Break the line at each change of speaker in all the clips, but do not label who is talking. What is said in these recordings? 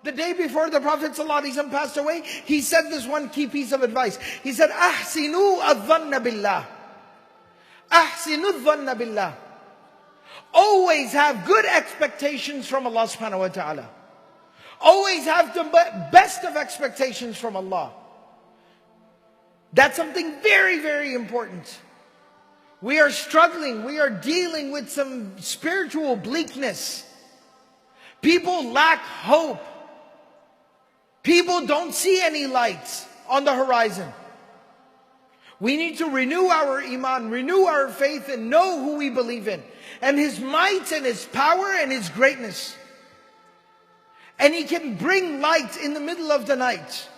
The day before the Prophet ﷺ passed away, he said this one key piece of advice. He said, "Ahsinu adh-dhanna billah. Ahsinu adh-dhanna billah." Always have good expectations from Allah subhanahu wa ta'ala. Always have the best of expectations from Allah. That's something very, very important. We are struggling. We are dealing with some spiritual bleakness. People lack hope. People don't see any lights on the horizon. We need to renew our iman, renew our faith, and know who we believe in, and His might and His power and His greatness. And He can bring light in the middle of the night.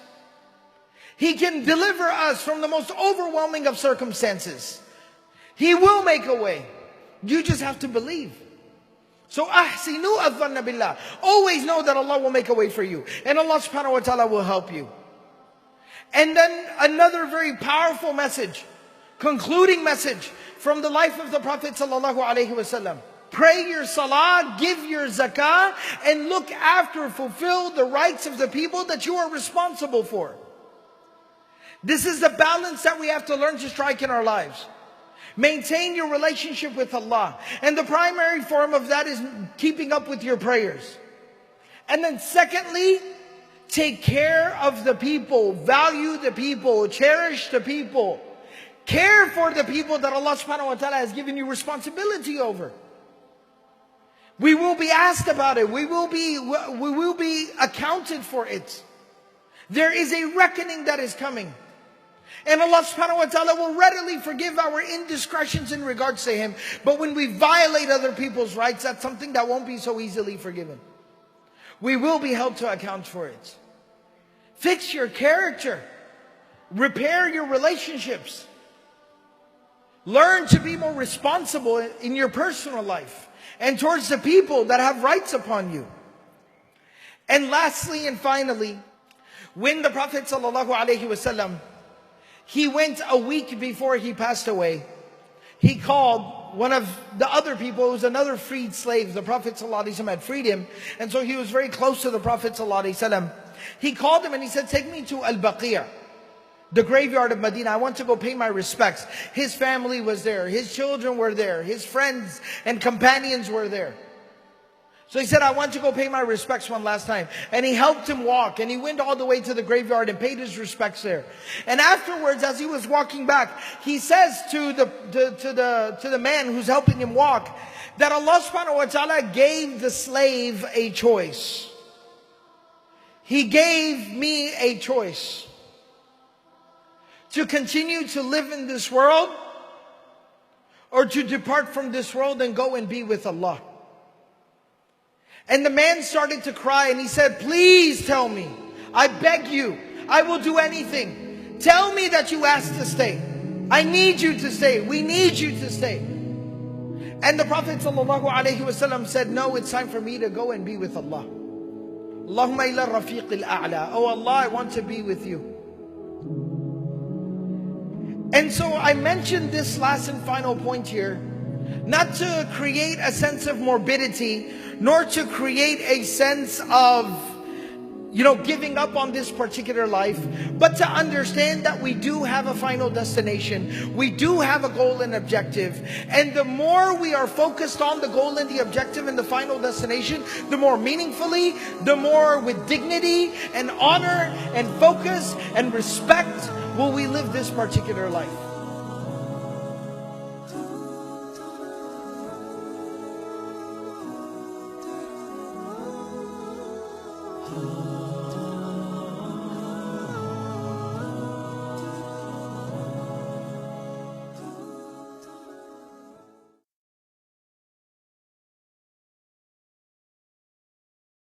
He can deliver us from the most overwhelming of circumstances. He will make a way. You just have to believe. So ahsinu adh-dhanna billah. Always know that Allah will make a way for you, and Allah subhanahu wa ta'ala will help you. And then another very powerful message, concluding message from the life of the Prophet sallallahu alaihi wasallam. Pray your salah, give your zakah, and look after, fulfill the rights of the people that you are responsible for. This is the balance that we have to learn to strike in our lives. Maintain your relationship with Allah. And the primary form of that is keeping up with your prayers. And then secondly, take care of the people, value the people, cherish the people. Care for the people that Allah subhanahu wa ta'ala has given you responsibility over. We will be asked about it. We will be accounted for it. There is a reckoning that is coming. And Allah subhanahu wa ta'ala will readily forgive our indiscretions in regards to Him. But when we violate other people's rights, that's something that won't be so easily forgiven. We will be held to account for it. Fix your character. Repair your relationships. Learn to be more responsible in your personal life and towards the people that have rights upon you. And lastly and finally, when the Prophet ﷺ, he went a week before he passed away, he called one of the other people, who was another freed slave. The Prophet ﷺ had freed him, and so he was very close to the Prophet ﷺ. He called him and he said, "Take me to Al-Baqiyah, the graveyard of Medina. I want to go pay my respects." His family was there. His children were there. His friends and companions were there. So he said, "I want to go pay my respects one last time." And he helped him walk. And he went all the way to the graveyard and paid his respects there. And afterwards, as he was walking back, he says to the man who's helping him walk, that Allah subhanahu wa ta'ala gave the slave a choice. He gave me a choice. To continue to live in this world, or to depart from this world and go and be with Allah. And the man started to cry and he said, "Please tell me. I beg you. I will do anything. Tell me that you asked to stay. I need you to stay. We need you to stay." And the Prophet ﷺ said, "No, it's time for me to go and be with Allah. Allahumma ila rafiq al-a'la. Oh Allah, I want to be with you." And so I mentioned this last and final point here, not to create a sense of morbidity, nor to create a sense of, giving up on this particular life, but to understand that we do have a final destination. We do have a goal and objective. And the more we are focused on the goal and the objective and the final destination, the more meaningfully, the more with dignity and honor and focus and respect will we live this particular life.
Oh.